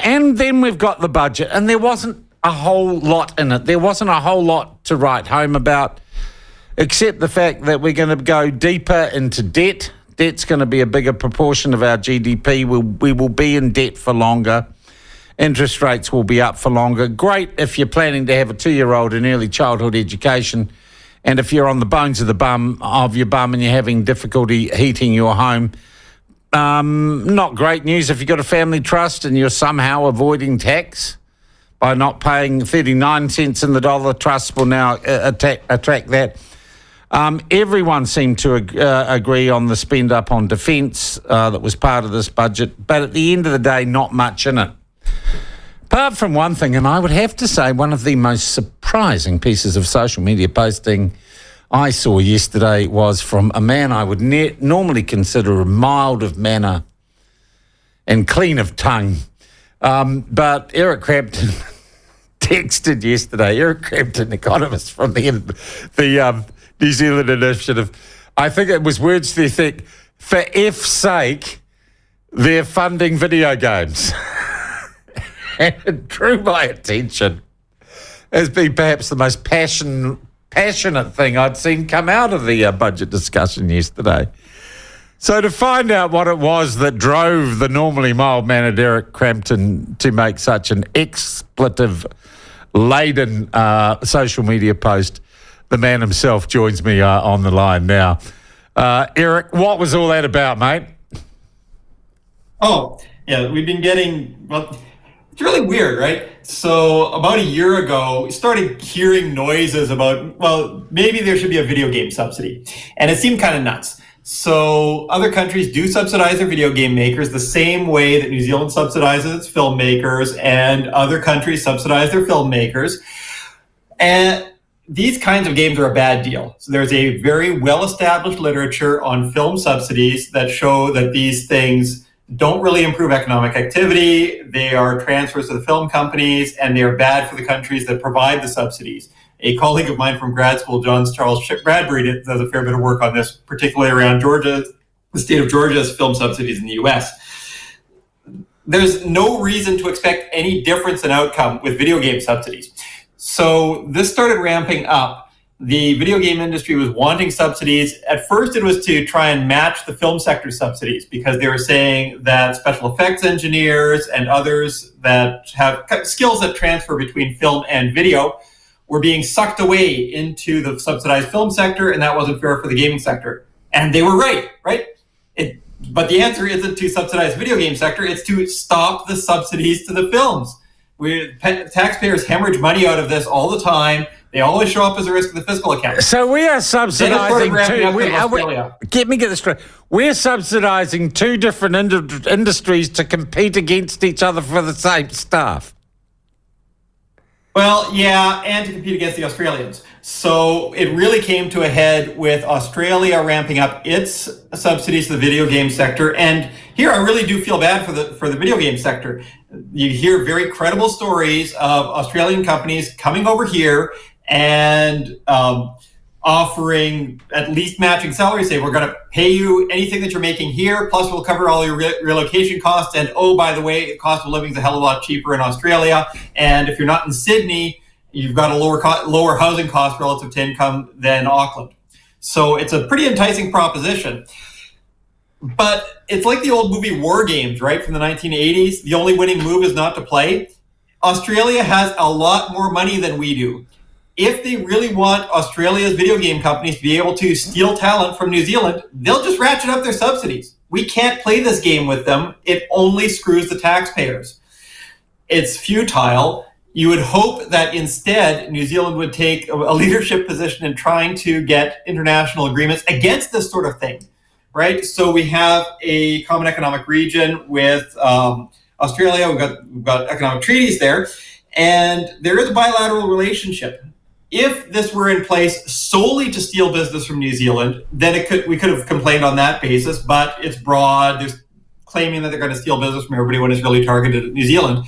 And then we've got the budget, and there wasn't a whole lot in it. There wasn't a whole lot to write home about, except the fact that we're going to go deeper into debt. Debt's going to be a bigger proportion of our GDP. We will be in debt for longer. Interest rates will be up for longer. Great if you're planning to have a 2-year-old in early childhood education, and if you're on the bones of your bum and you're having difficulty heating your home. Not great news if you've got a family trust and you're somehow avoiding tax by not paying 39 cents in the dollar. Trusts will now attract that. Everyone seemed to agree on the spend up on defence that was part of this budget, but at the end of the day, not much in it. Apart from one thing, and I would have to say one of the most surprising pieces of social media posting I saw yesterday was from a man I would normally consider mild of manner and clean of tongue. But Eric Crampton texted yesterday, Eric Crampton, economist from the New Zealand Initiative. I think it was words to the effect, for F's sake, they're funding video games. And it drew my attention as being perhaps the most passionate thing I'd seen come out of the budget discussion yesterday. So to find out what it was that drove the normally mild-mannered Eric Crampton to make such an expletive-laden social media post, the man himself joins me on the line now. Eric, what was all that about, mate? Oh, yeah, we've been getting... Well, it's really weird, right? So about a year ago, we started hearing noises about, well, maybe there should be a video game subsidy. And it seemed kind of nuts. So other countries do subsidize their video game makers the same way that New Zealand subsidizes its filmmakers, and other countries subsidize their filmmakers. And these kinds of games are a bad deal. So there's a very well-established literature on film subsidies that show that these things don't really improve economic activity. They are transfers to the film companies, and they are bad for the countries that provide the subsidies. A colleague of mine from grad school, Charles Bradbury, does a fair bit of work on this, particularly around Georgia, the state of Georgia's film subsidies in the U.S. There's no reason to expect any difference in outcome with video game subsidies. So this started ramping up. The video game industry was wanting subsidies. At first, it was to try and match the film sector subsidies, because they were saying that special effects engineers and others that have skills that transfer between film and video were being sucked away into the subsidized film sector, and that wasn't fair for the gaming sector. And they were right? But the answer isn't to subsidize the video game sector, it's to stop the subsidies to the films. Taxpayers hemorrhage money out of this all the time. They always show up as a risk in the fiscal account. So we are subsidising get this straight. We're subsidising two different industries to compete against each other for the same stuff. Well, yeah, and to compete against the Australians. So it really came to a head with Australia ramping up its subsidies to the video game sector. And here I really do feel bad for the video game sector. You hear very credible stories of Australian companies coming over here and offering at least matching salaries. Say, we're going to pay you anything that you're making here, plus we'll cover all your relocation costs. And oh, by the way, the cost of living is a hell of a lot cheaper in Australia. And if you're not in Sydney, you've got a lower housing cost relative to income than Auckland. So it's a pretty enticing proposition. But it's like the old movie War Games, right, from the 1980s. The only winning move is not to play. Australia has a lot more money than we do. If they really want Australia's video game companies to be able to steal talent from New Zealand, they'll just ratchet up their subsidies. We can't play this game with them. It only screws the taxpayers. It's futile. You would hope that instead New Zealand would take a leadership position in trying to get international agreements against this sort of thing, right? So we have a common economic region with Australia. We've got economic treaties there, and there is a bilateral relationship. If this were in place solely to steal business from New Zealand, then we could have complained on that basis, but it's broad. There's claiming that they're going to steal business from everybody when it's really targeted at New Zealand.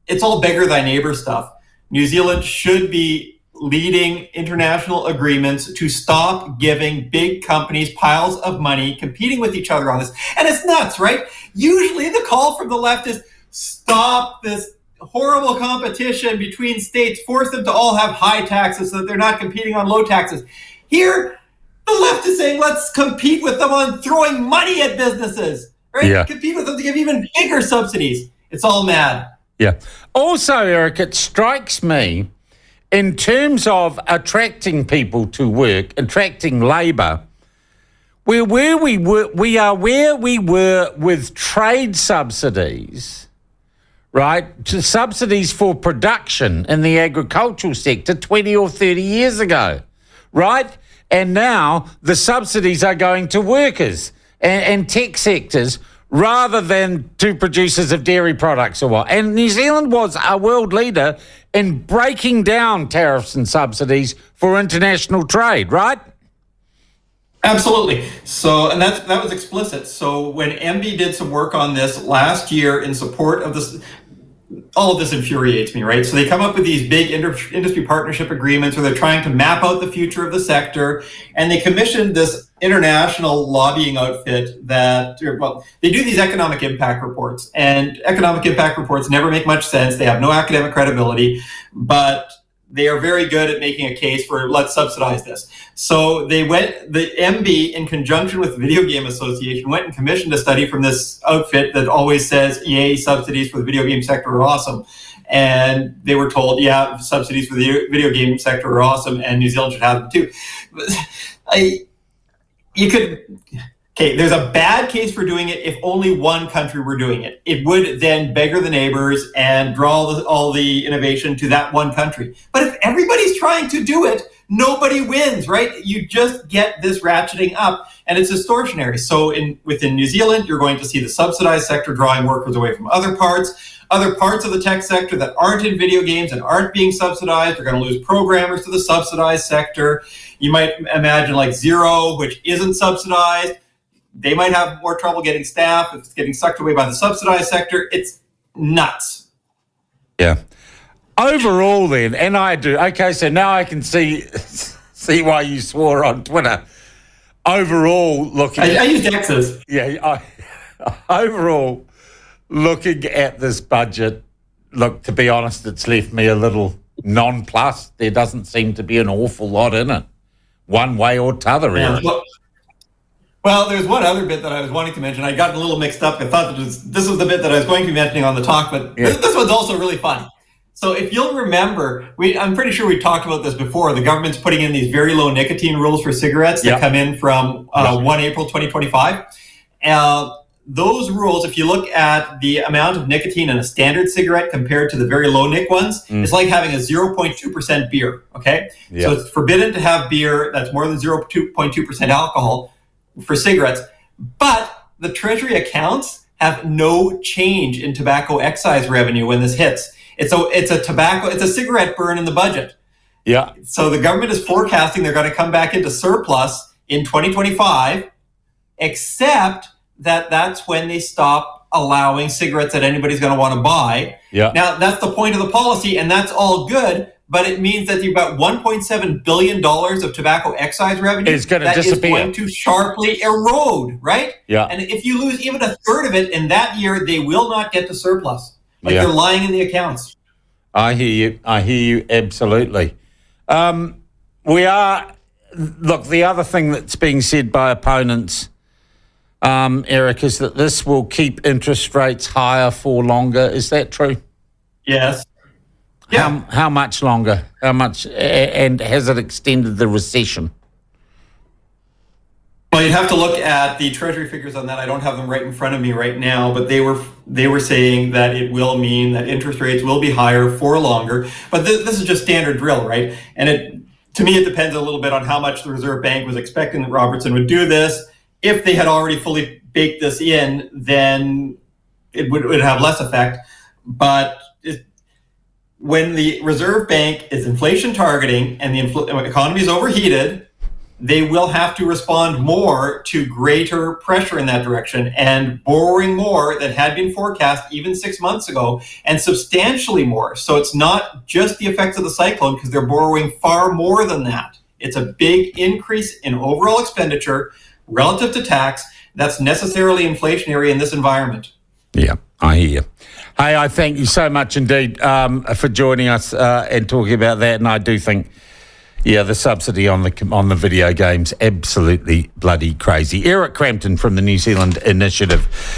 It's all beggar thy neighbor stuff. New Zealand should be leading international agreements to stop giving big companies piles of money competing with each other on this. And it's nuts, right? Usually the call from the left is, stop this horrible competition between states, force them to all have high taxes so that they're not competing on low taxes. Here, the left is saying, let's compete with them on throwing money at businesses, right? Yeah. Compete with them to give even bigger subsidies. It's all mad. Yeah. Also, Eric, it strikes me in terms of attracting people to work, attracting labour, we are where we were with trade subsidies, right? To subsidies for production in the agricultural sector 20 or 30 years ago, right? And now the subsidies are going to workers and tech sectors rather than to producers of dairy products or what. And New Zealand was a world leader in breaking down tariffs and subsidies for international trade, right? Absolutely. So, and that was explicit. So when MB did some work on this last year in support of this, all of this infuriates me, right? So they come up with these big industry partnership agreements where they're trying to map out the future of the sector, and they commissioned this international lobbying outfit that, well, they do these economic impact reports, and economic impact reports never make much sense. They have no academic credibility, but they are very good at making a case for let's subsidize this. So the MB, in conjunction with the Video Game Association, went and commissioned a study from this outfit that always says, yay, subsidies for the video game sector are awesome. And they were told, yeah, subsidies for the video game sector are awesome, and New Zealand should have them too. Okay, there's a bad case for doing it if only one country were doing it. It would then beggar the neighbors and draw all the innovation to that one country. But if everybody's trying to do it, nobody wins, right? You just get this ratcheting up, and it's distortionary. So within New Zealand, you're going to see the subsidized sector drawing workers away from other parts of the tech sector that aren't in video games and aren't being subsidized. You're going to lose programmers to the subsidized sector. You might imagine like Xero, which isn't subsidized. They might have more trouble getting staff if it's getting sucked away by the subsidized sector. It's nuts. Yeah. Overall, then, and I do. Okay, so now I can see why you swore on Twitter. Overall, looking, I used X's. Yeah. Overall, looking at this budget, look, to be honest, it's left me a little nonplussed. There doesn't seem to be an awful lot in it, one way or t'other, really. Well, there's one other bit that I was wanting to mention. I got a little mixed up. I thought that this was the bit that I was going to be mentioning on the talk, but this one's also really fun. So if you'll remember, I'm pretty sure we talked about this before. The government's putting in these very low nicotine rules for cigarettes that come in from 1 April 2025. Those rules, if you look at the amount of nicotine in a standard cigarette compared to the very low nic ones, it's like having a 0.2% beer, okay? Yep. So it's forbidden to have beer that's more than 0.2% alcohol for cigarettes, but the Treasury accounts have no change in tobacco excise revenue when this hits. It's a cigarette burn in the budget. Yeah. So the government is forecasting they're going to come back into surplus in 2025, except that's when they stop allowing cigarettes that anybody's going to want to buy. Yeah. Now that's the point of the policy, and that's all good. But it means that you've got $1.7 billion of tobacco excise revenue is going to disappear. Is going to sharply erode, right? Yeah. And if you lose even a third of it in that year, they will not get to surplus. They're lying in the accounts. I hear you absolutely. The other thing that's being said by opponents, Eric, is that this will keep interest rates higher for longer. Is that true? Yes. Yeah. How much longer? How much? And has it extended the recession? Well, you'd have to look at the Treasury figures on that. I don't have them right in front of me right now, but they were saying that it will mean that interest rates will be higher for longer. But this is just standard drill, right? And to me, it depends a little bit on how much the Reserve Bank was expecting that Robertson would do this. If they had already fully baked this in, then it would have less effect. But when the Reserve Bank is inflation targeting and the economy is overheated, they will have to respond more to greater pressure in that direction and borrowing more that had been forecast even 6 months ago, and substantially more. So it's not just the effects of the cyclone, because they're borrowing far more than that. It's a big increase in overall expenditure relative to tax that's necessarily inflationary in this environment. Yeah, I hear you. Hey, I thank you so much indeed for joining us and talking about that. And I do think, the subsidy on the video games, absolutely bloody crazy. Eric Crampton from the New Zealand Initiative.